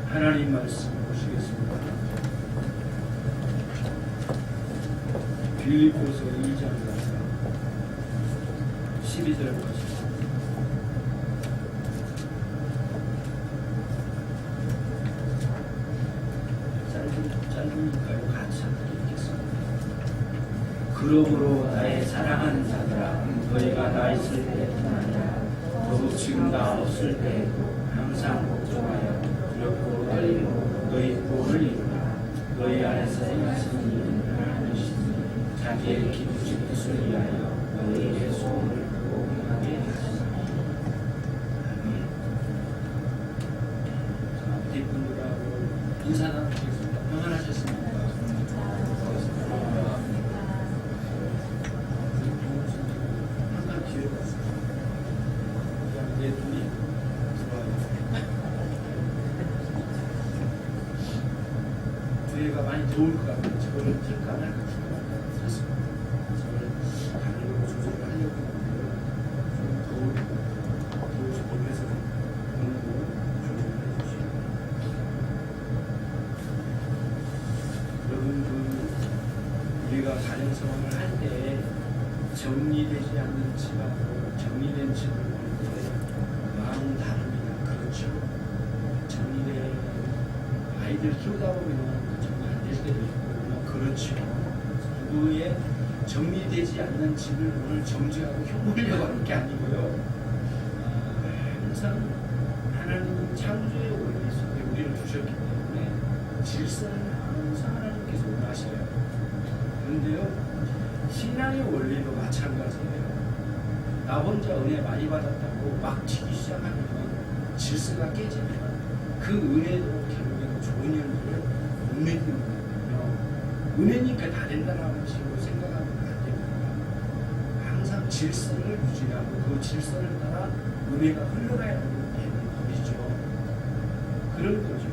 하나님 말씀 보시겠습니다. 빌립보서 2장 12절까지. 짧으니까요. 같이 읽겠습니다. 그러므로 나의 사랑하는 자들아, 너희가 나 있을 때뿐 아니라 더욱 지금 나 없을 때에도 항상 걱정하여 두렵고 떨리고 너희 구원을 이루라. 너희 안에서 행하시는 일은 하나님이시니 자기의 기쁘신 뜻을 위하여 너희에게 소원을 공하게 하시니. 앞뒤 분들하고 인사 나누겠습니다. 평안하셨습니까? 항상 뒤에 갔습니다. 내 눈이 뒤에가 많이 더울 것 같아요. 저거를 틀까 안 할까 탔습니다. 저걸 가격으로 조절을 하려고 하는데요. 좀 더워서 몸에서 오는 거 조절을 해주시고. 여러분, 우리가 가정생활을 할 때 정리되지 않는 집하고 정리된 집을 볼 때 마음은 다릅니다. 그렇죠. 정리된 아이들 키우다 보면 정리 안 될 때도 있고, 그렇죠. 누구의 정리되지 않는 집을 오늘 정지하고 흉보려고 하는 게 아니고요. 항상 하나님 창조의 원리 속에 우리를 주셨기 때문에 질서를 항상 하나님께서 원하셔요. 그런데요, 신앙의 원리도 마찬가지예요. 나 혼자 은혜 많이 받았다고 막 지기 시작하면 질서가 깨지면 그 은혜도 결국에는 좋은 일들을 못 믿는 거거든요. 은혜니까 다 된다는 식으로 생각하면 안 됩니다. 항상 질서를 유지하고 그 질서를 따라 은혜가 흘러가야 하는 법이죠. 그런 거죠.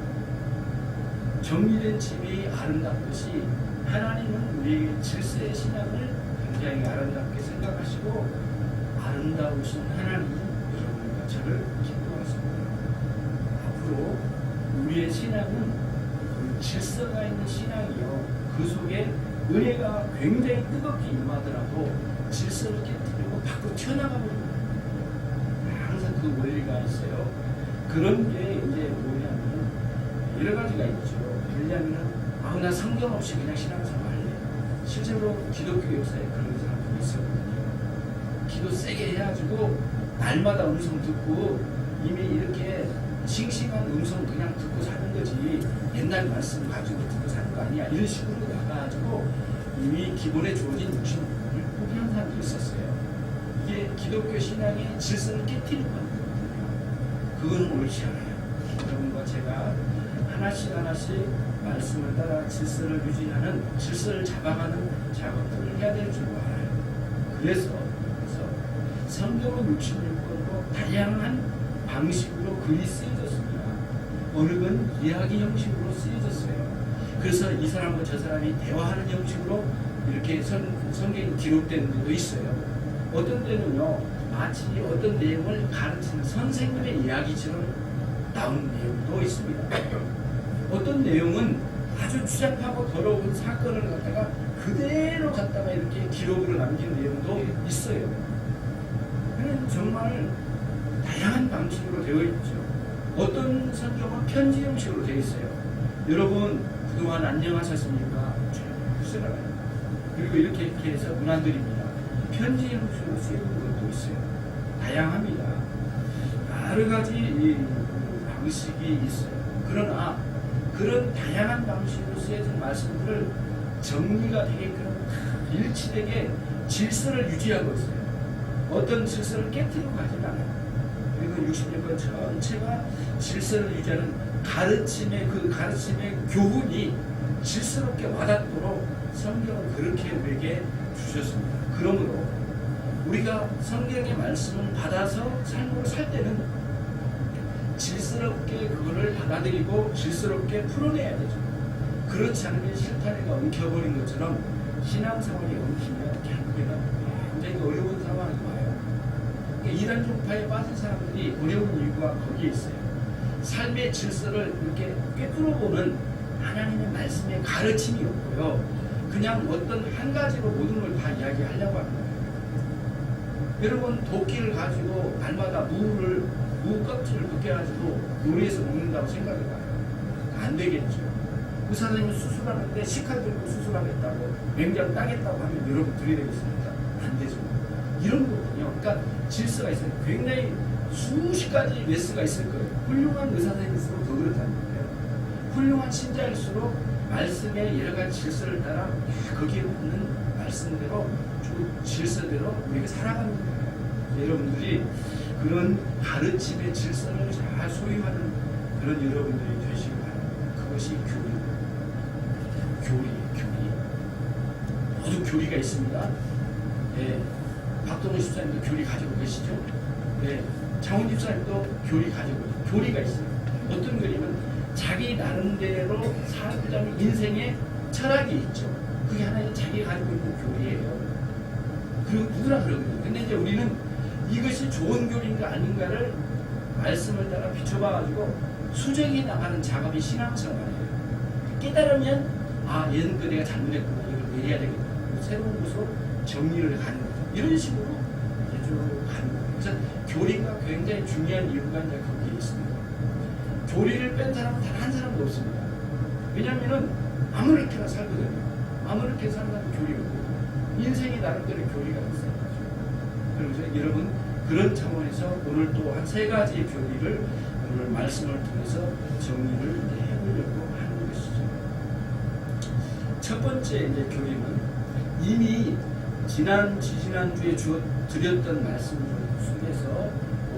정리된 집이 아름답듯이 하나님은 우리에게 질서의 신앙을 굉장히 아름답게 생각하시고 아름다우신 하나님, 여러분과 저를 기뻐하십니다. 앞으로 우리의 신앙은 그 질서가 있는 신앙이요, 그 속에 은혜가 굉장히 뜨겁게 임하더라도 질서를 깨뜨리고 밖으로 튀어나가버립니다. 항상 그 원리가 있어요. 그런 게 이제 뭐냐면 여러 가지가 있죠. 왜냐하면 나 성경 없이 그냥 신앙생활 할래. 실제로 기독교 역사에 그런 사람들이 있었거든요. 기도 세게 해가지고 날마다 음성 듣고 이미 이렇게 싱싱한 음성 그냥 듣고 사는 거지 옛날 말씀 가지고 듣고 사는 거 아니야. 이런 식으로 나가가지고 이미 기본에 주어진 육신을 포기한 사람도 있었어요. 이게 기독교 신앙의 질서를 깨뜨리는 거거든요. 그건 옳지 않아요. 여러분과 제가 하나씩 말씀을 따라 질서를 유지하는, 질서를 잡아가는 작업들을 해야 될 줄 알아요. 그래서 성경은 66권으로 다양한 방식으로 글이 쓰여졌습니다. 어느 건 이야기 형식으로 쓰여졌어요. 그래서 이 사람과 저 사람이 대화하는 형식으로 이렇게 성경이 기록된 데도 있어요. 어떤 때는요, 마치 어떤 내용을 가르치는 선생님의 이야기처럼 나오는 내용도 있습니다. 어떤 내용은 아주 추잡하고 더러운 사건을 갖다가 그대로 갖다가 이렇게 기록으로 남긴 내용도 있어요. 그는 정말 다양한 방식으로 되어 있죠. 어떤 성경은 편지 형식으로 되어 있어요. 여러분 그동안 안녕하셨습니까? 쭉 쓰라가요. 그리고 이렇게 해서 문안드립니다. 편지 형식으로 쓰여진 것도 있어요. 다양합니다. 여러 가지 방식이 있어요. 그러나 그런 다양한 방식으로 쓰여진 말씀들을 정리가 되게끔 일치되게 질서를 유지하고 있어요. 어떤 질서를 깨뜨리고 가지 않아요. 그리고 66권 전체가 질서를 유지하는 가르침의 교훈이 질서롭게 와닿도록 성경을 그렇게 우리에게 주셨습니다. 그러므로 우리가 성경의 말씀을 받아서 삶으로 살 때는 질서롭게 그거를 받아들이고 질서롭게 풀어내야 되죠. 그렇지 않으면 실타래가 엉켜버린 것처럼 신앙생활이 엉키면 결국에는 굉장히 어려운 상황이 와요. 그러니까 이단 종파에 빠진 사람들이 어려운 이유가 거기에 있어요. 삶의 질서를 이렇게 꿰뚫어보는 하나님의 말씀의 가르침이 없고요. 그냥 어떤 한 가지로 모든 걸 다 이야기하려고 하는 거예요. 여러분 도끼를 가지고 날마다 무 껍질을 벗겨가지고 요리해서 먹는다고 생각해봐요. 안 되겠죠. 의사 선생님이 수술하는데 식칼 들고 수술하겠다고 맹장 따겠다고 하면 여러분 들이대겠습니까? 안 되죠. 이런 거군요. 그러니까 질서가 있어요. 굉장히 수십 가지 레스가 있을 거예요. 훌륭한 의사 선생님일수록 더 그렇다는 거예요. 훌륭한 신자일수록 말씀의 여러 가지 질서를 따라 거기에 맞는 말씀대로 질서대로 우리가 살아가는 거예요. 여러분들이 그런 가르침의 질서를 잘 소유하는 그런 여러분들이 되시기 바랍니다. 그것이 교리. 모두 교리가 있습니다. 예, 박동훈 집사님도 교리 가지고 계시죠? 예, 장훈 집사님도 교리 가지고 계시죠? 교리가 있어요. 어떤 교리면 자기 나름대로 살자는 인생의 철학이 있죠. 그게 하나의 자기 가지고 있는 교리예요. 그리고 누구나 그러거든요. 근데 이제 우리는 이것이 좋은 교리인가 아닌가를 말씀을 따라 비춰봐가지고 수정해 나가는 작업이 신앙생활이에요. 깨달으면 얘는 그 내가 잘못했구나. 이걸 내려야 되겠다. 새로운 곳으로 정리를 가는 거죠. 이런 식으로 이제 쭉 가는 거예요. 그래서 교리가 굉장히 중요한 이유가 이제 거기에 있습니다. 교리를 뺀 사람은 단 한 사람도 없습니다. 왜냐하면 아무렇게나 살거든요. 아무렇게 사는 사람은 교리 없고 인생이 나름대로 교리가 있어요. 그래서 여러분 그런 차원에서 오늘 또 한 세 가지의 교리를 오늘 말씀을 통해서 정리를 해보려고 하는 것이죠. 첫 번째 이제 교리는 이미 지난주에 드렸던 말씀 속에서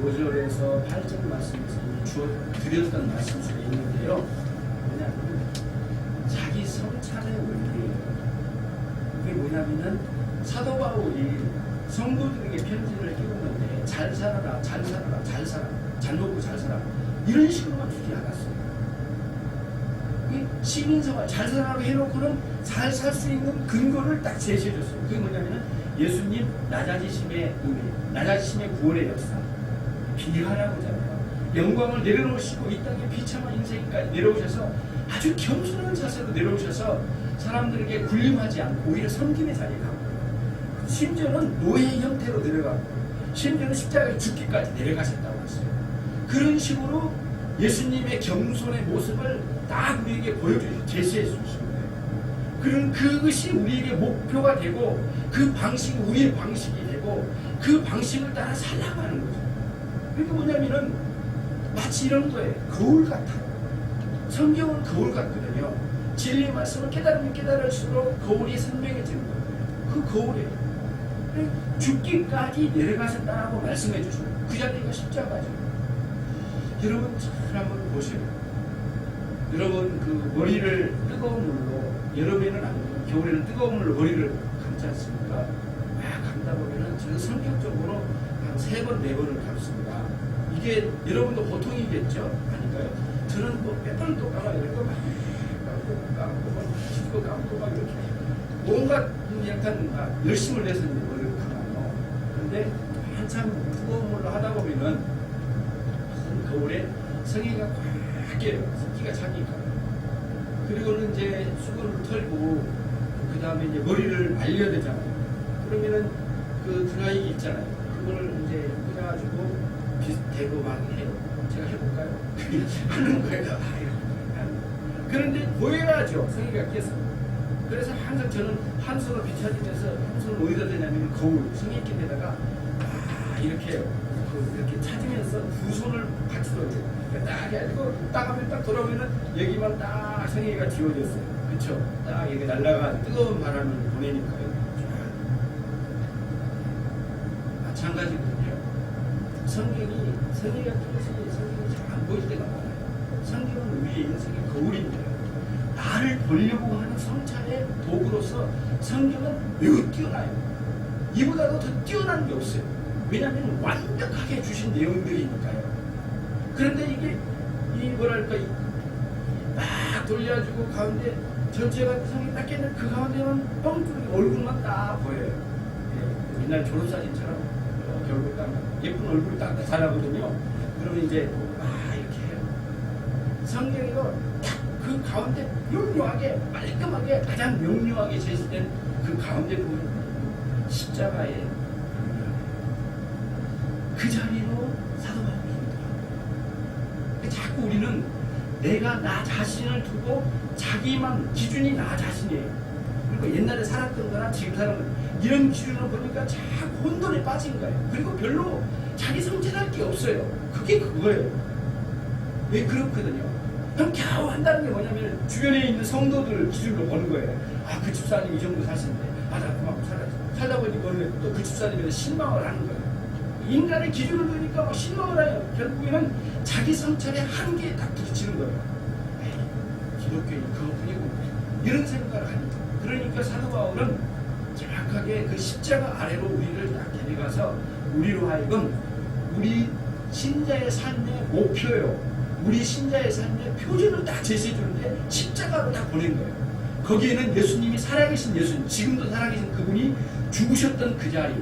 5절에서 8절 말씀에서 이미 드렸던 말씀 속에 있는데요. 뭐냐면 자기 성찰의 원리예요. 그게 뭐냐면은 사도 바울이 성도들에게 편지를 해오는데 잘 살아라, 잘 먹고 잘 살아 이런 식으로만 주지 않았어요. 시민생활 잘 살아라고 해놓고는 잘 살 수 있는 근거를 딱 제시해줬어요. 그게 뭐냐면은 예수님 낮아지심의 의미, 낮아지심의 구원의 역사, 비하라고 하잖아요. 영광을 내려놓으시고 이 땅에 비참한 인생까지 내려오셔서 아주 겸손한 자세로 내려오셔서 사람들에게 군림하지 않고 오히려 섬김의 자리에 가고 심지어는 노예 형태로 내려가고 심지어는 십자가에 죽기까지 내려가셨다고 했어요. 그런 식으로 예수님의 겸손의 모습을 딱 우리에게 보여주시고 제시해 주시는 거예요. 그럼 그것이 우리에게 목표가 되고 그 방식이 우리의 방식이 되고 그 방식을 따라 살아가는 거죠. 그게 뭐냐면은 마치 이런 거예요. 거울 같아요. 성경은 거울 같거든요. 진리의 말씀을 깨달으면 깨달을수록 거울이 선명해지는 거예요. 그 거울이에요. 죽기까지 내려가셨다고 말씀해 주시고 그 자리가 십자가죠. 여러분 잘 한번 보세요. 여러분 그 머리를 뜨거운 물로 여름에는 아니고 겨울에는 뜨거운 물로 머리를 감지 않습니까? 막 감다 보면은 저는 성격적으로 한 3번, 4번을 감습니다. 이게 여러분도 보통이겠죠? 아닌가요? 저는 뭐 몇 번을 또 감아요. 이거 막 감고 짚고 감고 막 이렇게 뭔가 약간 열심을 내서 머리를 감아요. 근데 한참 뜨거운 물로 하다 보면은 겨울에 성의가 꽉 깨요. 습기가 차니까. 그리고는 이제 수건을 털고 그 다음에 이제 머리를 말려야 되잖아요. 그러면은 그 드라이기 있잖아요. 그걸 이제 꽂아가지고 대고 막 해요. 제가 해볼까요? 하는 거예요. 그런데 보여야죠. 성의가 깨서. 그래서 항상 저는 한 손을 비춰지면서 한 손을 어디다 대냐면 거울, 성의 낀 데다가 이렇게 해요. 이렇게 찾으면서 두 손을 같이 돌려요. 딱 해가지고 딱 하면 딱 돌아오면은 여기만 딱 성의가 지워졌어요. 그쵸? 딱 여기 날라가 뜨거운 바람을 보내니까요. 마찬가지거든요. 성의가 깨서 성경이 잘 안 보일 때가 많아요. 성경은 우리의 인생의 거울인데요. 나를 보려고 하는 성찰의 도구로서 성경은 매우 뛰어나요. 이보다도 더 뛰어난 게 없어요. 왜냐하면 완벽하게 주신 내용들이니까요. 그런데 이게 뭐랄까 막 돌려가지고 가운데 전체가 성이 딱 깨는 그 가운데는 뻥뚫린 얼굴만 딱 보여요. 예, 옛날 졸업사진처럼 결국 딱 예쁜 얼굴이 딱 나타나거든요. 그러면 이제 이렇게 해요. 성경에도 딱 그 가운데 명료하게 깔끔하게 가장 명료하게 제시된 그 가운데 보면 십자가의 그 자리로 사도 바울이 기도합니다. 자꾸 우리는 내가 나 자신을 두고 자기만 기준이 나 자신이에요. 그리고 옛날에 살았던 거나 지금 사는 거 이런 기준을 보니까 자꾸 혼돈에 빠진 거예요. 그리고 별로 자기 성찰할 게 없어요. 그게 그거예요. 왜 그렇거든요. 그럼 겨우 한다는 게 뭐냐면 주변에 있는 성도들 기준으로 보는 거예요. 아, 그 집사님 이 정도 사시는데 아, 나 그만큼 살아야지. 살다 보니 또 그 집사님에 실망을 하는 거예요. 인간의 기준을 보니까 막 실망을 해요. 결국에는 자기 성찰의 한계에 딱 부딪히는 거예요. 에이, 기독교인 그것뿐이고 이런 생각을 합니다. 그러니까 사도 바울은 정확하게 그 십자가 아래로 우리를 딱 데려가서 우리로 하여금 우리 신자의 삶의 목표요, 우리 신자의 삶의 표준을 딱 제시해 주는데 십자가로 딱 보낸 거예요. 거기에는 예수님이 살아계신 예수님, 지금도 살아계신 그분이 죽으셨던 그 자리,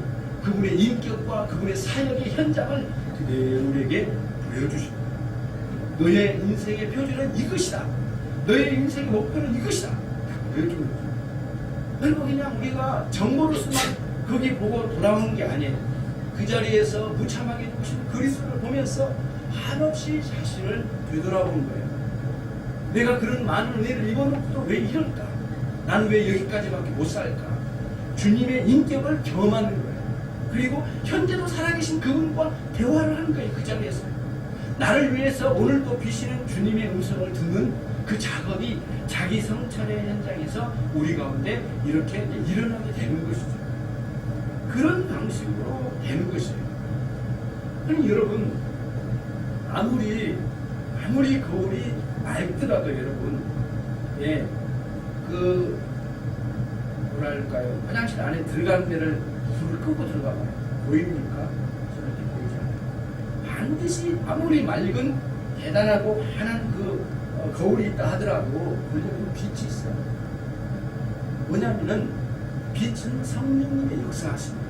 그분의 인격과 그분의 사역의 현장을 그대로 우리에게 보여주십니다. 너의 인생의 표준은 이것이다. 너의 인생의 목표는 이것이다. 딱 보여주는 거죠. 그리고 그냥 우리가 정보로서만 거기 보고 돌아오는 게 아니에요. 그 자리에서 무참하게 죽으신 그리스도를 보면서 한없이 자신을 되돌아보는 거예요. 내가 그런 많은 은혜를 입어놓고도 왜 이럴까? 나는 왜 여기까지밖에 못 살까? 주님의 인격을 경험하는 거예요. 그리고 현재도 살아계신 그분과 대화를 하는 거예요. 그 자리에서 나를 위해서 오늘도 비시는 주님의 음성을 듣는 그 작업이 자기 성찰의 현장에서 우리 가운데 이렇게 일어나게 되는 것이죠. 그런 방식으로 되는 것이에요. 그럼 여러분, 아무리 거울이 맑더라도 여러분, 예, 그 뭐랄까요, 화장실 안에 들어가는 데를 불을 끄고 들어가봐요. 보입니까? 저렇게 보이지 않아요. 반드시 아무리 맑은 대단하고 환한 그 거울이 있다 하더라도 거기에 빛이 있어요. 뭐냐면은 빛은 성령님의 역사하십니다.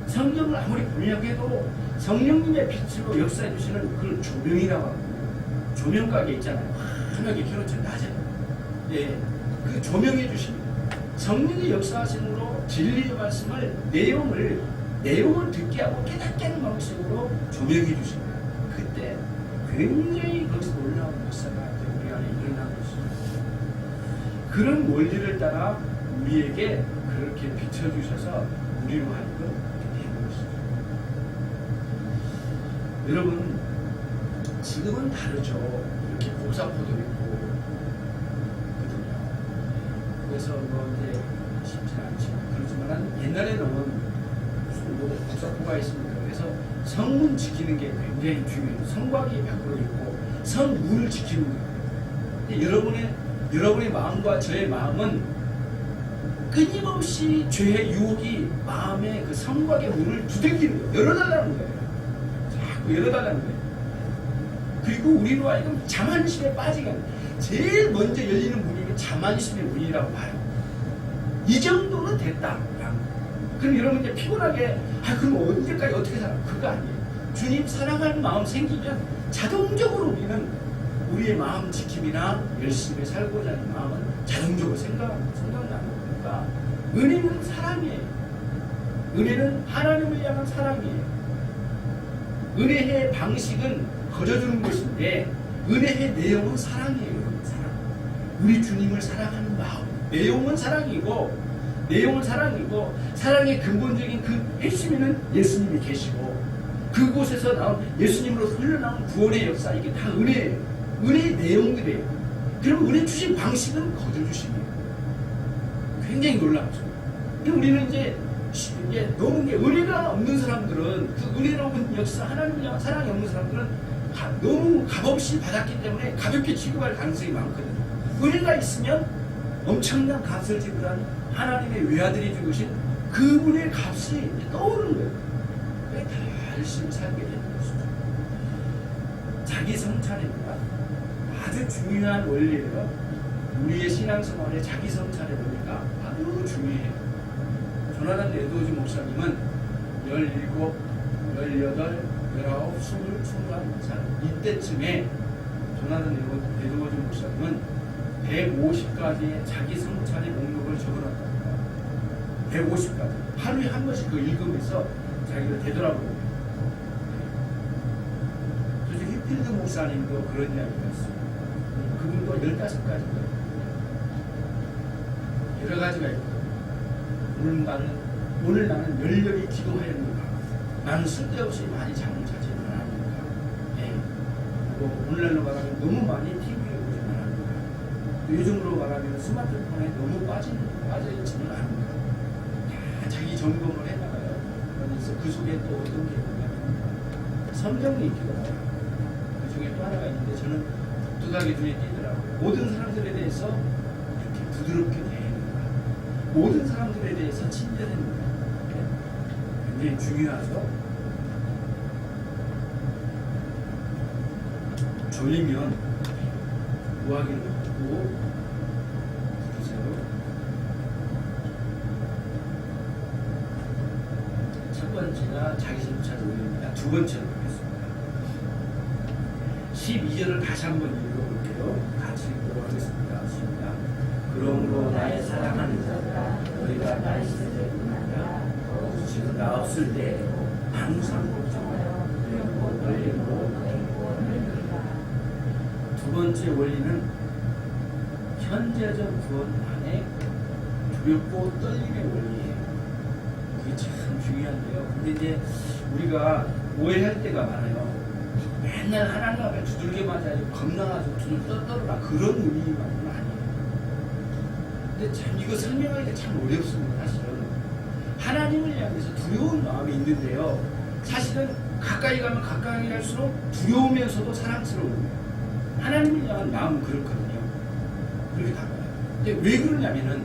성경을 아무리 보려고 해도 성령님의 빛으로 역사해 주시는 그걸 조명이라고 하거든요. 조명 가게 있잖아요. 조명이 켜놓죠. 낮에. 예, 그 조명해 주십니다. 성령의 역사하심으로 진리의 말씀을 내용을 듣게 하고 깨닫게 하는 방식으로 조명해 주십니다. 그때 굉장히 거기서 놀라운 역사가 우리 안에 일어나는 것입니다. 그런 원리를 따라 우리에게 그렇게 비춰주셔서 우리로 하여금 되는 것입니다. 여러분, 지금은 다르죠. 이렇게 복사포도 있고 거든요. 그래서 뭐 이제 쉽지 않지만 그렇지만 옛날에는 무슨 뭐 복사포가 있습니다. 그래서 성문 지키는 게 굉장히 중요해요. 성곽이 밖으로 있고 성문을 지키는 거예요. 여러분의 마음과 저의 마음은 끊임없이 죄의 유혹이 마음의 그 성곽의 문을 두들기는 거예요. 열어달라는 거예요. 자꾸 열어달라는 거예요. 그리고 우리로 하여금 자만심에 빠지게 하는 거예요. 제일 먼저 열리는 문이 자만심의 문이라고 봐요. 이 정도는 됐다. 그럼 여러분 이제 피곤하게 그럼 언제까지 어떻게 살아? 그거 아니에요. 주님 사랑하는 마음 생기면 자동적으로 우리는 우리의 마음 지킴이나 열심히 살고자 하는 마음은 자동적으로 생각나는 거니까 은혜는 사랑이에요. 은혜는 하나님을 향한 사랑이에요. 은혜의 방식은 거저주는 것인데 은혜의 내용은 사랑이에요. 사랑. 우리 주님을 사랑하는 마음. 내용은 사랑이고 사랑의 근본적인 그 핵심에는 예수님이 계시고 그곳에서 나온 예수님으로 흘러나온 구원의 역사, 이게 다 은혜예요. 은혜의 내용들이에요. 그럼 은혜 주신 방식은 거저주심이에요. 굉장히 놀랍죠. 근데 우리는 이제 너무 은혜가 없는 사람들은 그 은혜로운 역사, 하나님을 향한 사랑이 없는 사람들은 너무 값없이 받았기 때문에 가볍게 취급할 가능성이 많거든요. 은혜가 있으면 엄청난 값을 지불한 하나님의 외아들이 죽으신 그분의 값이 떠오르는 거예요. 왜 다 열심히 살게 되는 것이죠. 자기 성찰입니다. 아주 중요한 원리예요. 우리의 신앙생활에 자기 성찰의 원리가 아주 중요해요. 조나단 에드워즈 목사님은 17, 18, 19, 20, 21살 이때쯤에 조나단 에드워즈 목사님은 150가지의 자기 성찰의 목록을 적어놨답니다. 150가지. 하루에 한 번씩 그거 읽으면서 자기를 되돌아보고. 그래서 휘필드 목사님도 그런 이야기가 있어요. 그분도 15가지가 여러 가지가 있거든요. 오늘 나는 열렬히 기도하였는가? 나는 쓸데없이 많이 잠을 자지는 않았는가? 예. 그리고 오늘날로 말하면 너무 많이 TV를 보지는 않았는가? 요즘으로 말하면 스마트폰에 너무 빠져있지는 않은가? 다 자기 점검을 해나가요. 그래서 그 속에 또 어떤 게 있냐면 성경 읽기가 그 중에 또 하나가 있는데 저는 독특하게 눈에 띄더라고요. 모든 사람들에 대해서 이렇게 부드럽게 대했는가? 모든 사람들에 대해서 친절했는가? 굉장히 중요하죠. 졸리면 우아기를 걷고 부르세요. 첫 번째가 자기성찰을 올립니다. 두 번째로 하겠습니다. 12절을 다시 한번 읽어볼게요. 같이 읽도록 하겠습니다. 시작. 그러므로 나의 사랑하는 자들아 너희가 나의 시대를 만나 지금 나 없을 때 항상 걱정하여 떨림으로 두 번째 원리는 현재적 구원 안에 두렵고 떨림의 원리예요. 그게 참 중요한데요. 근데 이제 우리가 오해할 때가 많아요. 맨날 하나님 앞에 두들겨 맞아야지 겁나가지고 두들 떠들어라 그런 의미만은 아니에요. 근데 참 이거 설명하기가 참 어렵습니다. 사실은 하나님을 향해서 두려운 마음이 있는데요. 사실은 가까이 가면 가까이 갈수록 두려우면서도 사랑스러운 거예요. 하나님을 향한 마음은 그렇거든요. 그렇게 다가요. 근데 왜 그러냐면은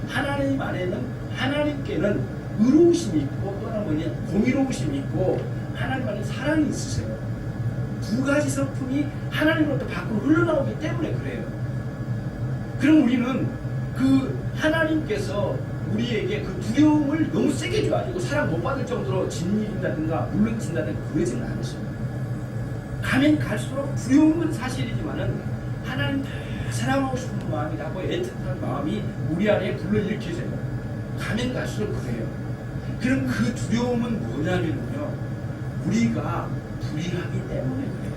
하나님 안에는 하나님께는 의로우심이 있고 또 하나 뭐냐 공의로우심이 있고 하나님 안에 사랑이 있으세요. 두 가지 성품이 하나님으로부터 밖으로 흘러나오기 때문에 그래요. 그럼 우리는 그 하나님께서 우리에게 그 두려움을 너무 세게 줘가지고 사랑 못 받을 정도로 짓이른다든가 물러친다든가 그러지는 않으십니다. 가면 갈수록 두려움은 사실이지만은 하나님 다 사랑하고 싶은 마음이 나고 애틋한 마음이 우리 안에 불러일으켜져요. 가면 갈수록 그래요. 그럼 그 두려움은 뭐냐면요, 우리가 불의하기 때문에 그래요.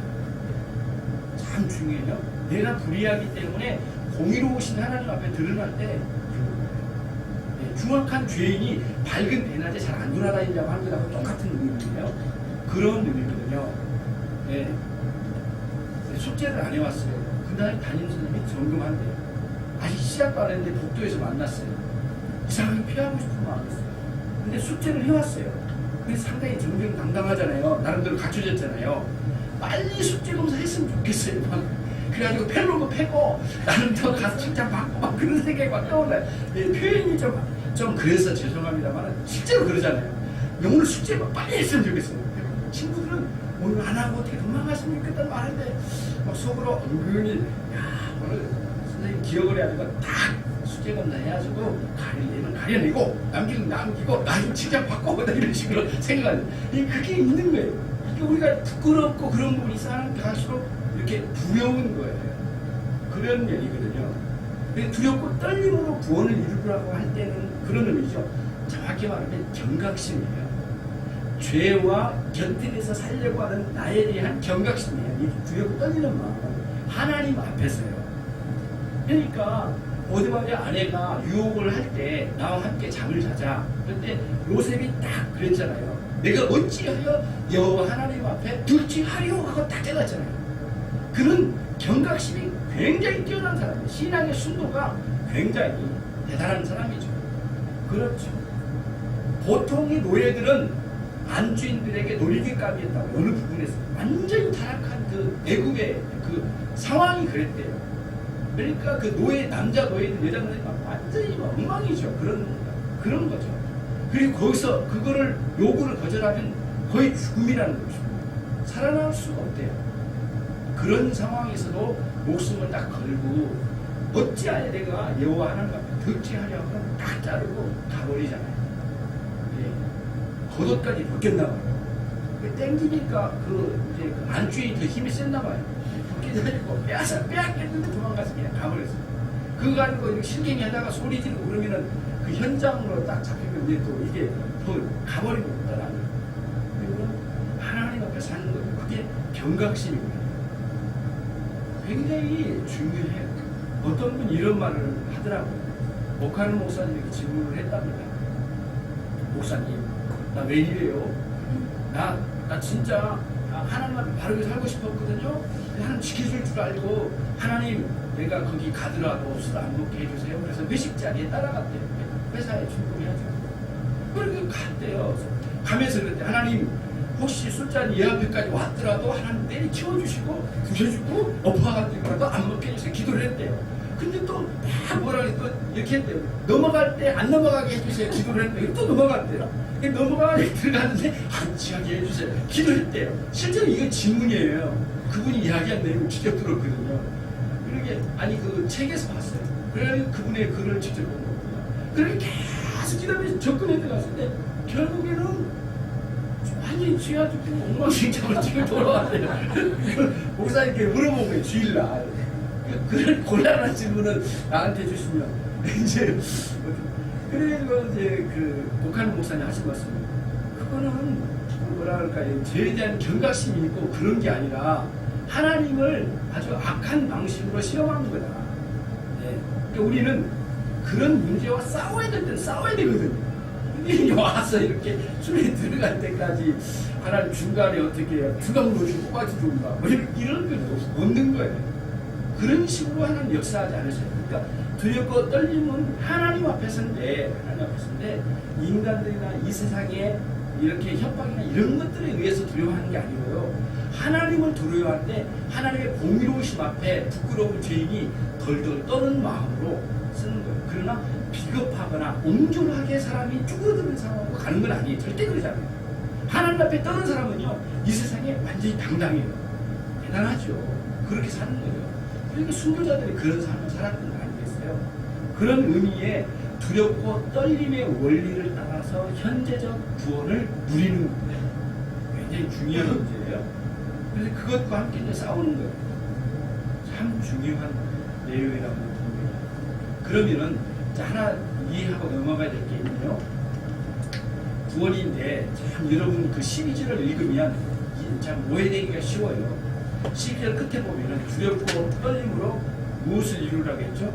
참 중요해요. 내가 불의하기 때문에 공의로우신 하나님 앞에 드러날 때 중악한 죄인이 밝은 대낮에 잘 안 돌아다니려고 하는 것하고 똑같은 의미예요. 그런 의미거든요. 네. 숙제를 안 해왔어요. 그날 담임 선생님이 점검한대요. 아직 시작도 안 했는데 복도에서 만났어요. 이상하게 피하고 싶은 마음이 있어요. 근데 숙제를 해왔어요. 그래서 상당히 정정당당하잖아요. 나름대로 갖춰졌잖아요. 빨리 숙제 검사 했으면 좋겠어요. 막. 그래가지고 펠로고 패고 나는 더 가서 칭찬 받고 막 그런 생각이 막 떠올라요. 네, 표현이 좀 그래서 죄송합니다만 실제로 그러잖아요. 오늘 숙제 막 빨리 했으면 좋겠어요. 친구들은 오늘 안 하고 어떻게 도망갔으면 좋겠다는 말인데 막 속으로 은근히 야 오늘 선생님 기억을 해가지고 딱 숙제 검사 해가지고 가려내면 가려내고 남기면 남기고 나중에 칭찬 받고 이런 식으로 생각하는 그게 있는 거예요. 그러니까 우리가 부끄럽고 그런 부분이 쌓아가면 갈수록 이렇게 두려운 거예요. 그런 면이거든요. 두렵고 떨림으로 구원을 이루라고 할 때는 그런 의미죠. 정확히 말하면 경각심이에요. 죄와 곁들여서 살려고 하는 나에 대한 경각심이에요. 이 두렵고 떨리는 마음은 하나님 앞에서요. 그러니까 오데바의 아내가 유혹을 할 때 나와 함께 잠을 자자. 그때 요셉이 딱 그랬잖아요. 내가 어찌하여 여호와 하나님 앞에 들지하리오 하고 딱 깨닫잖아요. 그런 경각심이 굉장히 뛰어난 사람이에요. 신앙의 순도가 굉장히 대단한 사람이죠. 그렇죠. 보통의 노예들은 안주인들에게 놀이개감이었다고 어느 부분에서 완전히 타락한 그 애국의 그 상황이 그랬대요. 그러니까 그 노예, 남자 노예들, 여자 노예들 완전히 엉망이죠. 그런 거죠. 그리고 거기서 그거를 요구를 거절하면 거의 죽음이라는 것입니다. 살아날 수가 없대요. 그런 상황에서도 목숨을 딱 걸고 어찌하여 내가 여호와 하나님 앞에 득지하려 하면 딱 자르고 가버리잖아요. 예. 겉옷까지 벗겼나 봐요. 땡기니까 이제 그 안주인이 더 힘이 셌나 봐요. 벗겨졌어요. 가지고 빼앗겠는데 도망가서 그냥 가버렸어요. 그거 가지고 이렇게 실갱이 하다가 소리 지르고 그러면은 그 현장으로 딱 잡히면 이제 또 이게 또 가버리고 있더라고요. 그리고 하나님 앞에 사는 거죠. 그게 경각심이거든요. 굉장히 중요해요. 어떤 분이 이런 말을 하더라고요. 목하는 목사님에게 질문을 했답니다. 목사님, 나 왜 이래요? 나 진짜 하나님 앞에 바르게 살고 싶었거든요. 하나님 지켜줄 줄 알고 하나님 내가 거기 가더라도 술 안 먹게 해주세요. 그래서 회식 자리에 따라갔대요. 회사에 출근해야죠. 그렇게 갔대요. 가면서 그랬대. 하나님 혹시 술자리 예 앞에까지 왔더라도 하나님 때리 치워주시고 부셔주고 엎어가지고라도 안 먹게 해주세요. 기도를 했대요. 근데 또 뭐라 그래 또 이렇게 했대요. 넘어갈 때 안 넘어가게 해주세요. 기도를 했대요. 또 넘어갔대요. 넘어가게 들어가는데 안 취하게 해주세요. 기도했대요. 실제로 이건 질문이에요. 그분이 이야기한 내용을 직접 들었거든요. 그러게 아니 그 책에서 봤어요. 그래 그분의 글을 직접 본 거거든요. 그렇게 계속 기도하면서 접근해 들어갔는데 결국에는 완전히 취해가지고 엉망진창으로 지금 돌아왔대요. 목사님께 물어본 거예요. 주일날. 그런 곤란한 질문을 나한테 주시면 이제 그래가지고 이제 그 목하는 목사님 하신 말씀 그거는 뭐라 할까요? 죄에 대한 경각심이 있고 그런 게 아니라 하나님을 아주 악한 방식으로 시험하는 거다. 네. 그러니까 우리는 그런 문제와 싸워야 될 때는 싸워야 되거든요. 근데 와서 이렇게 술에 들어갈 때까지 하나님 중간에 어떻게 해요? 주강으로 주고 빠지 준다. 뭐 이런 건 없는 거예요. 그런 식으로 하나님 역사하지 않으셔요. 그러니까 두렵고 떨림은 하나님 앞에서인데 인간들이나 이 세상에 이렇게 협박이나 이런 것들에 의해서 두려워하는 게 아니고요. 하나님을 두려워할 때 하나님의 공의로우심 앞에 부끄러운 죄인이 덜덜 떠는 마음으로 쓰는 거예요. 그러나 비겁하거나 옹졸하게 사람이 쭈그러드는 상황으로 가는 건 아니에요. 절대 그러지 않아요. 하나님 앞에 떠는 사람은요. 이 세상에 완전히 당당해요. 대단하죠. 그렇게 사는 거예요. 그러니까 순교자들이 그런 삶을 살았던 거 아니겠어요? 그런 의미의 두렵고 떨림의 원리를 따라서 현재적 구원을 누리는 겁니다. 굉장히 중요한 문제예요. 그래서 그것과 함께 이제 싸우는 거예요. 참 중요한 내용이라고 봅니다. 그러면은 하나 이해하고 넘어가야 될 게 있네요. 구원인데 참 여러분 그 12절을 읽으면 참 오해되기가 쉬워요. 12절 끝에 보면은 두렵고 떨림으로 무엇을 이루라고 했죠?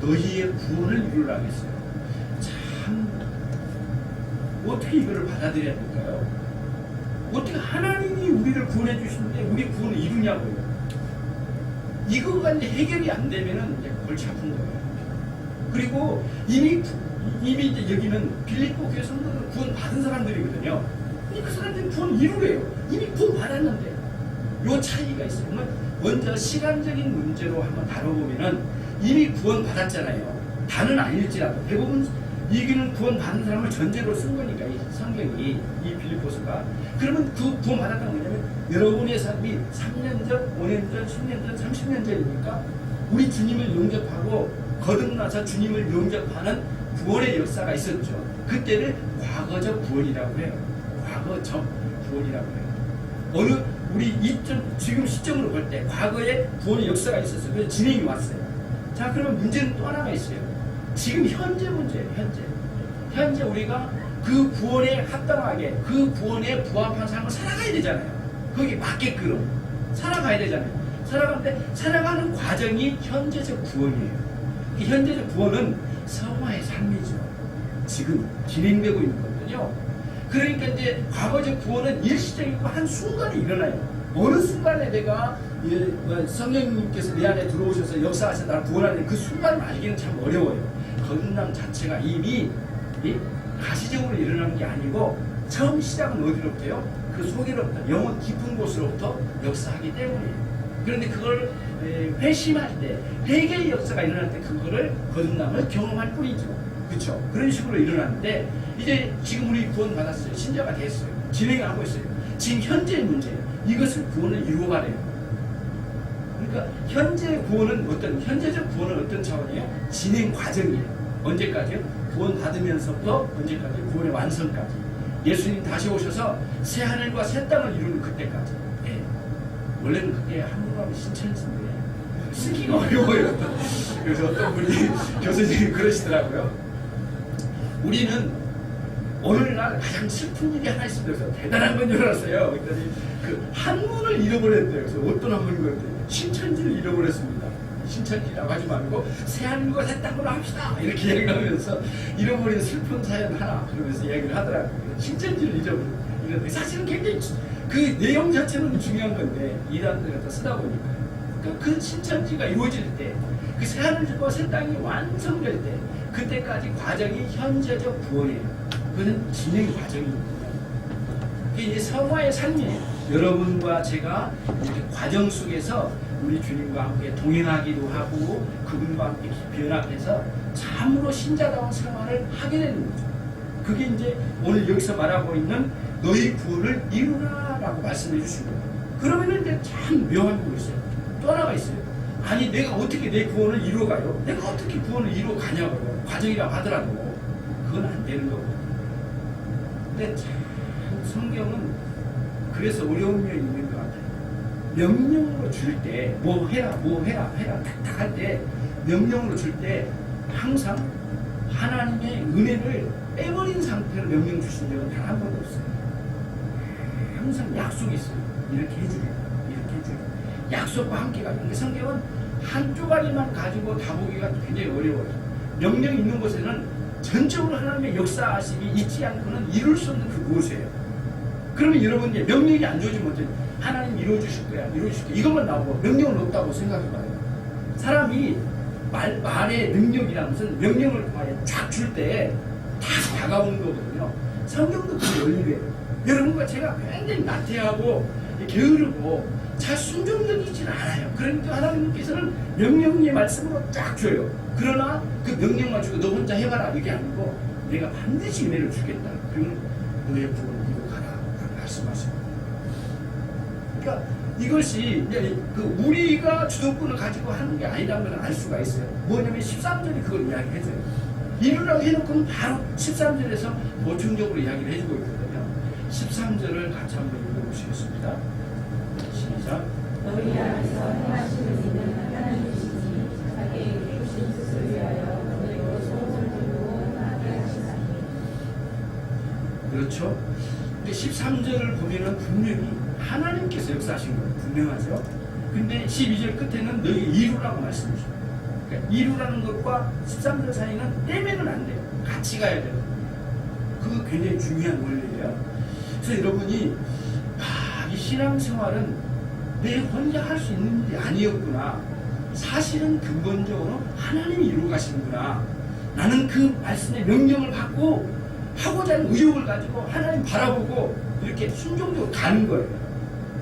너희의 구원을 이루라고 했어요. 참 어떻게 이거를 받아들여야 될까요? 어떻게 하나님이 우리를 구원해 주시는데 우리 구원을 이루냐고요. 이거가 이제 해결이 안 되면은 이제 골치 아픈 거예요. 그리고 이미 이제 여기는 빌립보 교회 성도들 구원 받은 사람들이거든요. 그 사람들이 구원 이루래요. 이미 구원 받았는데. 요 차이가 있어요. 먼저 시간적인 문제로 한번 다뤄보면은 이미 구원 받았잖아요. 다는 아닐지라도 대부분 이기는 구원 받은 사람을 전제로 쓴 거니까 이 성경이 이 빌립보서가. 그러면 그 구원 받았다는 건 뭐냐면 여러분의 삶이 3년 전, 5년 전, 10년 전, 30년 전이니까 우리 주님을 영접하고 거듭나서 주님을 영접하는 구원의 역사가 있었죠. 그때를 과거적 구원이라고 해요. 과거적 구원이라고 해요. 어느 우리 지금 시점으로 볼 때 과거에 구원의 역사가 있었어요. 그래서 진행이 왔어요. 자, 그러면 문제는 또 하나가 있어요. 지금 현재 문제예요. 현재 우리가 그 구원에 합당하게 그 구원에 부합한 삶을 살아가야 되잖아요. 거기에 맞게끔 살아가야 되잖아요. 살아가는 과정이 현재적 구원이에요. 이 현재적 구원은 성화의 삶이죠. 지금 진행되고 있는 거거든요. 그러니까 이제 과거적 구원은 일시적이고 한 순간에 일어나요. 어느 순간에 내가 성령님께서 내 안에 들어오셔서 역사하셔서 나를 구원하는 그 순간을 알기는 참 어려워요. 거듭남 자체가 이미 가시적으로 일어나는 게 아니고 처음 시작은 어디로부터요? 그 속에로부터 영혼 깊은 곳으로부터 역사하기 때문이에요. 그런데 그걸 회심할 때 회개의 역사가 일어날 때 그거를 거듭남을 경험할 뿐이죠. 그렇죠? 그런 식으로 일어났는데 이제 지금 우리 구원 받았어요. 신자가 됐어요. 진행을 하고 있어요. 지금 현재의 문제예요. 이것을 구원을 이루어가래요. 그러니까 현재적 구원은 어떤 차원이에요? 진행 과정이에요. 언제까지요? 구원 받으면서부터 언제까지? 구원의 완성까지. 예수님 다시 오셔서 새 하늘과 새 땅을 이루는 그때까지. 네. 원래는 그게 한국어 하면 신천지인데 쓰기가 어려워요. 그래서 어떤 분이 교수님이 그러시더라고요. 우리는 오늘날 가장 슬픈 일이 하나 있습니다. 그래서 대단한 건 줄 알았어요. 그랬더니 그 한문을 잃어버렸대요. 그래서 어떤 한문인 건데 신천지를 잃어버렸습니다. 신천지라고 하지 말고 새한국어 새땅으로 합시다. 이렇게 이야기를 하면서 잃어버린 슬픈 사연 하나 그러면서 이야기를 하더라고요. 신천지를 잃어버렸는데 사실은 굉장히 그 내용 자체는 중요한 건데 이단들 갖다 쓰다 보니까 그 신천지가 이루어질 때 그 새하늘과 새 땅이 완성될 때 그때까지 과정이 현재적 구원이에요. 그것은 진행 과정입니다. 이게 성화의 삶이에요. 여러분과 제가 이렇게 과정 속에서 우리 주님과 함께 동행하기도 하고 그분과 함께 깊이 연합해서 참으로 신자다운 생활을 하게 되는 거죠. 그게 이제 오늘 여기서 말하고 있는 너희 구원을 이루라라고 말씀해 주신 거예요. 그러면은 이제 참 묘한 거 있어요. 또 하나가 있어요. 아니 내가 어떻게 내 구원을 이루어가요? 내가 어떻게 구원을 이루어가냐고요. 과정이라고 하더라도 그건 안 되는 거거든요. 근데 참 성경은 그래서 어려운 면이 있는 것 같아요. 명령으로 줄 때 뭐 해라 탁탁 할 때 명령으로 줄 때 항상 하나님의 은혜를 빼버린 상태로 명령 주신 적은 단 한 번도 없어요. 항상 약속이 있어요. 이렇게 해주겠다. 이렇게 해주겠다. 약속과 함께 가는 게 성경은 한 쪼가리만 가지고 다 보기가 굉장히 어려워요. 명령이 있는 곳에는 전적으로 하나님의 역사하심이 있지 않고는 이룰 수 없는 그곳이에요. 그러면 여러분 이제 명령이 안 주어지면 어쩌죠? 하나님 이루어주실 거야, 이루어주실 거야. 이것만 나오고 명령은 없다고 생각해봐요. 사람이 말의 능력이라는 것은 명령을 통하여 쫙 줄 때 다 다가오는 거거든요. 성경도 그 원리예요. 여러분과 제가 굉장히 나태하고 게으르고 잘 순종적이지는 않아요. 그러니까 하나님께서는 명령의 말씀으로 쫙 줘요. 그러나 그 명령만 주고 너 혼자 해봐라 이게 아니고 내가 반드시 은혜를 주겠다. 그러면 너의 부분을 이룩하라 말씀하십니다. 그러니까 이것이 이제 그 우리가 주도권을 가지고 하는 게 아니라는 걸 알 수가 있어요. 뭐냐면 13절이 그걸 이야기해줘요. 이루라고 해놓고는 바로 13절에서 보충적으로 이야기를 해주고 있거든요. 13절을 같이 한번 읽어보시겠습니다. 시작. 너희 안에서 행하시는 이는 하나님이시니 자기 이루신 뜻을 위하여 너희로 소원을 들고 하게 하시나니. 그렇죠. 근데 13절을 보면은 분명히 하나님께서 역사하신 거예요. 분명하죠. 근데 12절 끝에는 너희 이루라고 말씀해 주셔요. 그러니까 이루라는 것과 13절 사이는 떼면은 안 돼요. 같이 가야 돼요. 그거 굉장히 중요한 원리예요. 그래서 여러분이 이 신앙생활은 내 혼자 할 수 있는 일이 아니었구나. 사실은 근본적으로 하나님이 이루어 가시는구나. 나는 그 말씀의 명령을 받고 하고자 하는 의욕을 가지고 하나님 바라보고 이렇게 순종적으로 가는 거예요.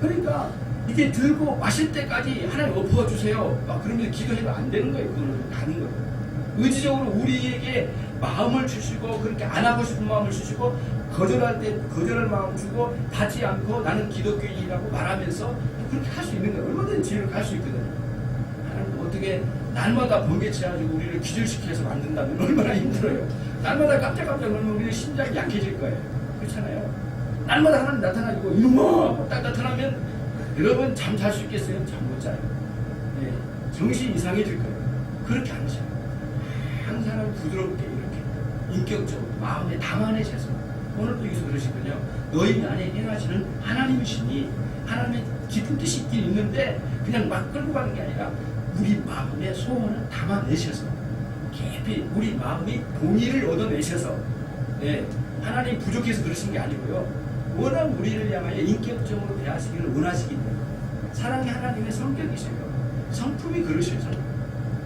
그러니까 이게 들고 마실 때까지 하나님 엎어주세요. 그러면 기도해도 안 되는 거예요. 그거는 가는 거예요. 의지적으로 우리에게 마음을 주시고 그렇게 안 하고 싶은 마음을 주시고 거절할 때 거절할 마음 주고 닿지 않고 나는 기독교인이라고 말하면서 그렇게 할 수 있는 거예요. 얼마든지 지혜로 갈 수 있거든요. 하나님 어떻게 날마다 번개치가지고 우리를 기절시켜서 만든다면 얼마나 힘들어요. 날마다 깜짝깜짝 놀면 우리의 심장이 약해질 거예요. 그렇잖아요. 날마다 하나님 나타나고 이놈아 딱 나타나면 여러분 잠 잘 수 있겠어요? 잠 못 자요. 네, 정신이 이상해질 거예요. 그렇게 안 하셔요. 항상 부드럽게 이렇게 인격적으로 마음에 담아내셔서 오늘도 여기서 그러시군요. 너희 안에 행하시는 하나님이시니 하나님의 깊은 뜻이 있긴 있는데 그냥 막 끌고 가는 게 아니라 우리 마음의 소원을 담아내셔서 깊이 우리 마음이 동의를 얻어내셔서 하나님 부족해서 그러신 게 아니고요. 워낙 우리를 향하여 인격적으로 대하시기를 원하시기 때문에 사랑이 하나님의 성격이세요. 성품이 그러셔서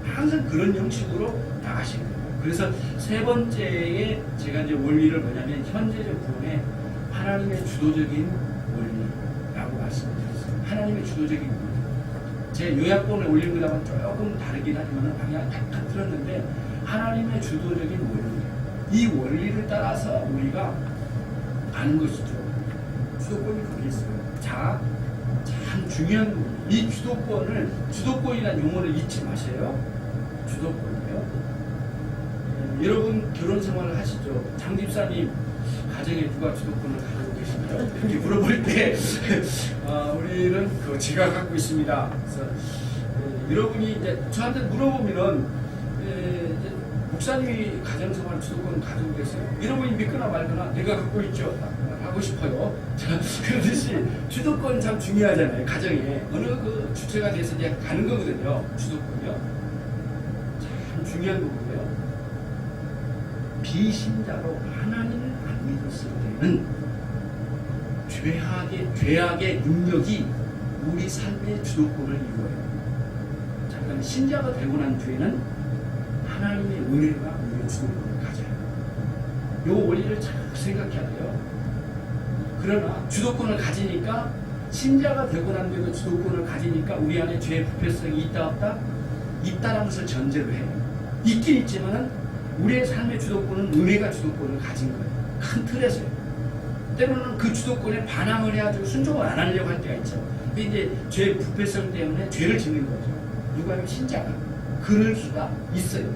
항상 그런 형식으로 나가시는 거예요. 그래서 세 번째에 제가 이제 원리를 뭐냐면 현재적 구원의 하나님의 주도적인 원리라고 말씀드렸어요. 하나님의 주도적인 원리. 제 요약본에 올린 거랑은 조금 다르긴 하지만 방향 딱 들었는데 하나님의 주도적인 원리. 이 원리를 따라서 우리가 가는 것이죠. 주도권이 거기 있어요. 자, 참 중요한 부분. 이 주도권이라는 용어를 잊지 마세요. 주도권이요. 여러분 결혼 생활을 하시죠? 장 집사님 가정에 누가 주도권을 가지고 계신가요? 이렇게 물어볼 때 우리는 제가 갖고 있습니다. 그래서 여러분이 이제 저한테 물어보면은 이제 목사님이 가정 생활 주도권을 가지고 계세요. 여러분이 믿거나 말거나 내가 갖고 있죠. 하고 싶어요. 그러듯이 주도권 참 중요하잖아요. 가정에 어느 그 주체가 돼서 이제 가는 거거든요. 주도권이요. 참 중요한 거고요. 비신자로 하나님을 안 믿었을 때는 죄악의 능력이 우리 삶의 주도권을 이루어요. 잠깐 신자가 되고 난 뒤에는 하나님의 은혜가 우리의 주도권을 가져요. 이 원리를 잘 생각해야 돼요. 그러나 주도권을 가지니까 신자가 되고 난 뒤에도 주도권을 가지니까 우리 안에 죄의 부패성이 있다 없다? 있다라는 것을 전제로 해요. 있긴 있지만은 우리의 삶의 주도권은 은혜가 주도권을 가진 거예요. 큰 틀에서요. 때로는 그 주도권에 반항을 해가지고 순종을 안 하려고 할 때가 있죠. 근데 이제 죄의 부패성 때문에 죄를 짓는 거죠. 누가 하면 신자가 그럴 수가 있어요.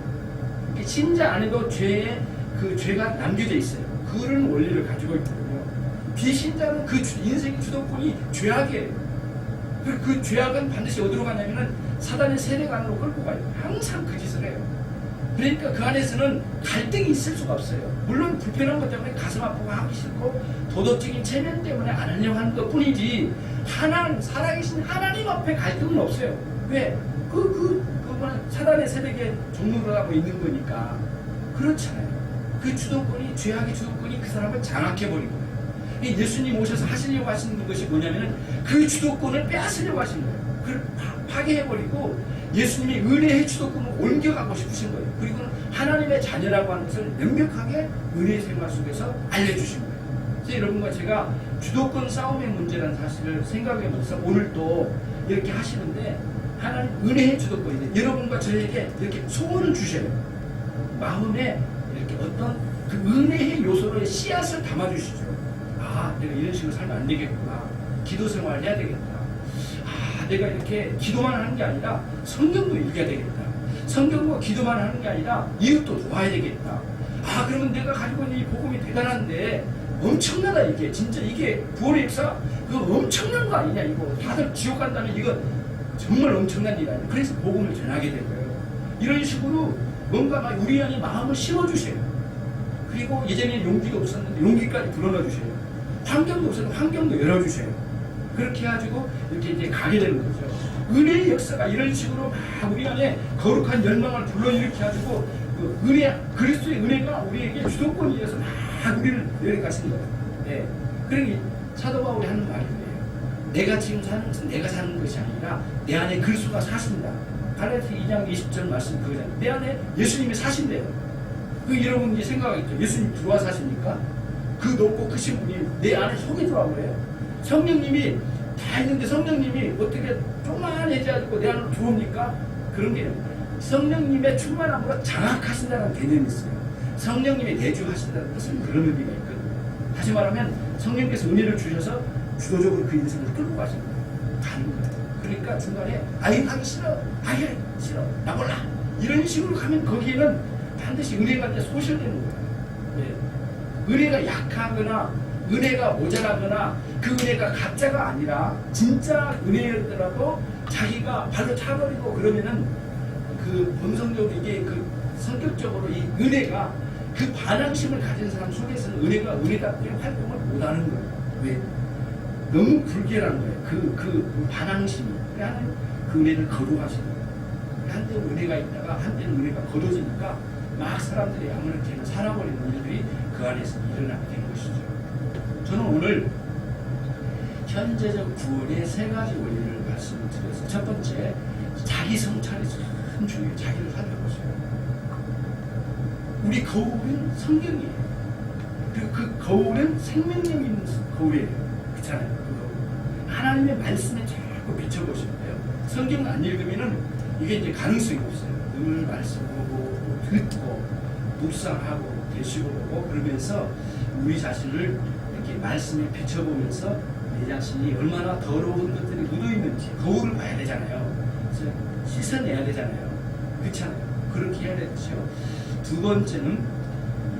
신자 안에도 죄가 남겨져 있어요. 그런 원리를 가지고 있거든요. 비신자는 그 인생의 주도권이 죄악이에요. 그 죄악은 반드시 어디로 가냐면은 사단의 세력 안으로 끌고 가요. 항상 그 짓을 해요. 그러니까 그 안에서는 갈등이 있을 수가 없어요. 물론 불편한 것 때문에 가슴 아프고 하기 싫고 도덕적인 체면 때문에 안 하려고 하는 것 뿐이지 살아계신 하나님 앞에 갈등은 없어요. 왜? 사단의 세력에 종로를 하고 있는 거니까. 그렇잖아요. 그 주도권이, 죄악의 주도권이 그 사람을 장악해버린 거예요. 예수님 오셔서 하시려고 하시는 것이 뭐냐면은 그 주도권을 빼앗으려고 하신 거예요. 그걸 파괴해버리고 예수님이 은혜의 주도권을 옮겨가고 싶으신 거예요. 그리고 하나님의 자녀라고 하는 것을 명백하게 은혜의 생활 속에서 알려주신 거예요. 그래서 여러분과 제가 주도권 싸움의 문제라는 사실을 생각해보면서 오늘 또 이렇게 하시는데 하나님 은혜의 주도권인데 여러분과 저에게 이렇게 소원을 주셔요. 마음에 이렇게 어떤 그 은혜의 요소로의 씨앗을 담아주시죠. 아, 내가 이런 식으로 살면 안 되겠구나. 기도 생활을 해야 되겠다. 아, 내가 이렇게 기도만 하는 게 아니라 성경도 읽어야 되겠다. 성경과 기도만 하는 게 아니라 이웃도 도와야 되겠다. 아, 그러면 내가 가지고 있는 이 복음이 대단한데 엄청나다 이게. 진짜 이게 부활의 역사 그거 엄청난 거 아니냐 이거. 다들 지옥 간다면 이거 정말 엄청난 일 아니에요. 그래서 복음을 전하게 된 거예요. 이런 식으로 뭔가 막 우리 안에 마음을 심어주세요. 그리고 예전에는 용기도 없었는데 용기까지 불어넣어 주세요. 환경도 없었는데 환경도 열어주세요. 그렇게 해가지고 이렇게 이제 가게 되는 거죠. 은혜의 역사가 이런 식으로 막 우리 안에 거룩한 열망을 불러일으켜가지고 그 은혜, 그리스도의 은혜가 우리에게 주도권이 되어서 막 우리를 내려가신 거예요. 네. 그러니 사도 바울이 하는 말이 뭐예요? 내가 지금 사는 것은 내가 사는 것이 아니라 내 안에 그리스도가 사신다. 갈라디아 2장 20절 말씀 그거잖아요. 내 안에 예수님이 사신대요. 그 여러분 이제 생각하겠죠. 예수님 들어와 사십니까? 그 높고 크신 분이 내 안에 속에 들어와 그래요. 성령님이 다 있는데 성령님이 어떻게 조그만해져가지고 내 안으로 들어옵니까? 그런 게 성령님의 충만함으로 장악하신다는 개념이 있어요. 성령님이 내주하신다는 것은 그런 의미가 있거든요. 다시 말하면 성령께서 은혜를 주셔서 주도적으로 그 인생을 끌고 가는 거예요. 그러니까 중간에 아예 가기 싫어, 아예 싫어, 나 몰라 이런 식으로 가면 거기에는 반드시 은혜가 이제 소실되는 거예요. 네. 은혜가 약하거나 은혜가 모자라거나 그 은혜가 가짜가 아니라 진짜 은혜였더라도 자기가 발로 차버리고 그러면은 그 본성적으로 이게 그 성격적으로 이 은혜가 그 반항심을 가진 사람 속에서는 은혜가 은혜답게 활동을 못하는 거예요. 왜? 너무 불결한 거예요. 그 반항심이. 하나님 그 은혜를 거룩하시는 거예요. 한때는 은혜가 있다가 한때는 은혜가 거둬지니까 막 사람들이 아무렇게나 살아버리는 일들이 그 안에서 일어나게 된 것이죠. 저는 오늘 현재적 구원의 세 가지 원리를 말씀을 드려서 첫 번째, 자기 성찰이 참 중요해요. 자기를 살펴보세요. 우리 거울은 성경이에요. 그리고 그 거울은 생명력 있는 거울이에요. 그렇잖아요. 그 거울. 하나님의 말씀에 자꾸 비춰보시는데요. 성경을 안 읽으면은 이게 이제 가능성이 없어요. 늘 말씀 보고 듣고 묵상하고 계시고 보고 그러면서 우리 자신을 이렇게 말씀에 비춰보면서 내 자신이 얼마나 더러운 것들이 묻어있는지 거울을 봐야 되잖아요. 그래서 씻어내야 되잖아요. 그렇잖아요. 그렇게 해야 되죠. 두 번째는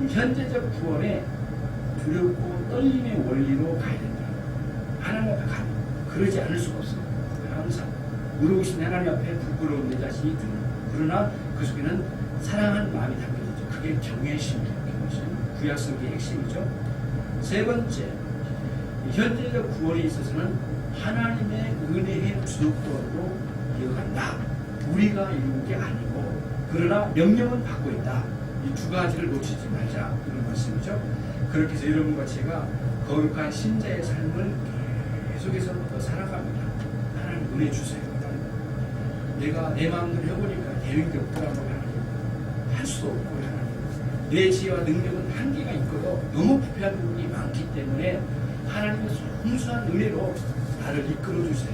이 현재적 구원에 두렵고 떨림의 원리로 가야 된다. 하나님 앞에 가면 그러지 않을 수가 없어. 항상 의로우신 하나님 앞에 부끄러운 내 자신이 드는. 그러나 그 속에는 사랑하는 마음이 담겨있죠. 그게 경외심이에요. 경외심. 구약성기의 핵심이죠. 세 번째, 현재적 구원에 있어서는 하나님의 은혜의 주도권으로 이어간다. 우리가 이룬 게 아니고 그러나 명령은 받고 있다. 이 두 가지를 놓치지 말자. 이런 말씀이죠. 그렇게 해서 여러분과 제가 거룩한 신자의 삶을 계속해서 더 살아갑니다. 하나님 은혜 주세요. 내가 내 마음대로 해보니까 되는 게 없더라고. 하나님 할 수도 없고 하나님 내 지혜와 능력은 한계가 있고요. 너무 부패한 부분이 많기 때문에 하나님의 순수한 은혜로 나를 이끌어 주세요.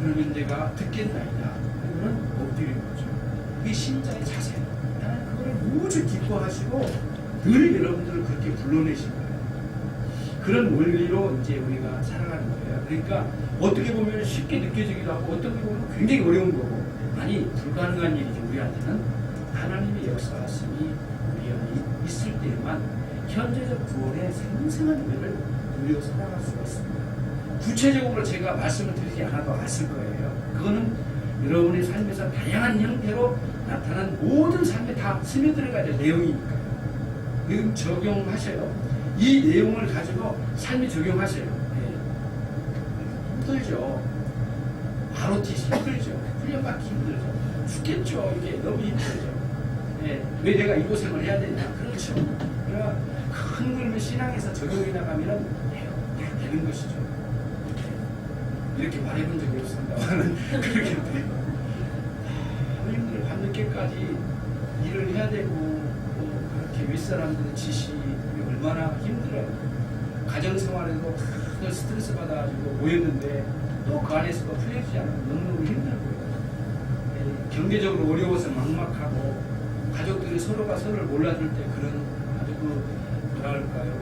그러면 내가 듣겠나이다. 이거는 엎드리는 거죠. 그게 신자의 자세예요. 하나님 그거를 무지 기뻐하시고 늘 여러분들을 그렇게 불러내신 거예요. 그런 원리로 이제 우리가 살아가는 거예요. 그러니까 어떻게 보면 쉽게 느껴지기도 하고 어떻게 보면 굉장히 어려운 거고 아니 불가능한 일이죠. 우리한테는 하나님의 역사하심이 우리 안에 있을 때에만 현재적 구원의 생생한 은혜를 누려 살아갈 수가 있습니다. 구체적으로 제가 말씀을 드리지 않아도 아실 거예요. 그거는 여러분의 삶에서 다양한 형태로 나타난 모든 삶에 다 스며들어가야 될 내용이니까요. 그 적용하셔요. 이 내용을 가지고 삶에 적용하세요. 힘들죠. ROTC 힘들죠. 훈련받기 힘들죠. 죽겠죠. 이게 너무 힘들죠. 왜 내가 이 고생을 해야 되냐. 그렇죠. 그러나 큰 그림의 신앙에서 적용해 나가면 다 되는 것이죠. 이렇게 말해본 적이 없습니다만 그렇게 돼요. 힘들어. 밤늦게까지 일을 해야 되고 또 그렇게 윗사람들의 지시 얼마나 힘들어요. 가정생활에도 다 스트레스 받아가지고 모였는데 또 그 안에서도 풀려지지 않으면 너무너무 힘들고요. 경제적으로 어려워서 막막하고 가족들이 서로가 서로를 몰라줄 때 그런 아주 뭐랄까요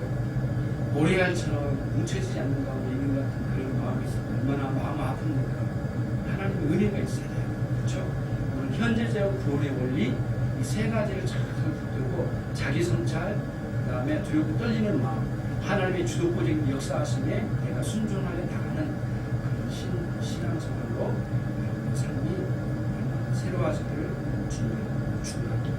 모래알처럼 뭉쳐지지 않는 가운데 있는 것 같은 그런 마음이 있어요. 얼마나 마음 아픕니까? 하나님의 은혜가 있어야 돼요. 그렇죠? 오늘 현재적 구원의 원리 이 세 가지를 잘 붙들고 자기 성찰 그 다음에 두렵고 떨리는 마음 하나님의 주도권적인 역사하심에 내가 순종하게 나가는 그런 신앙생활로 삶이 새로워지기를 주님으로 축원합니다.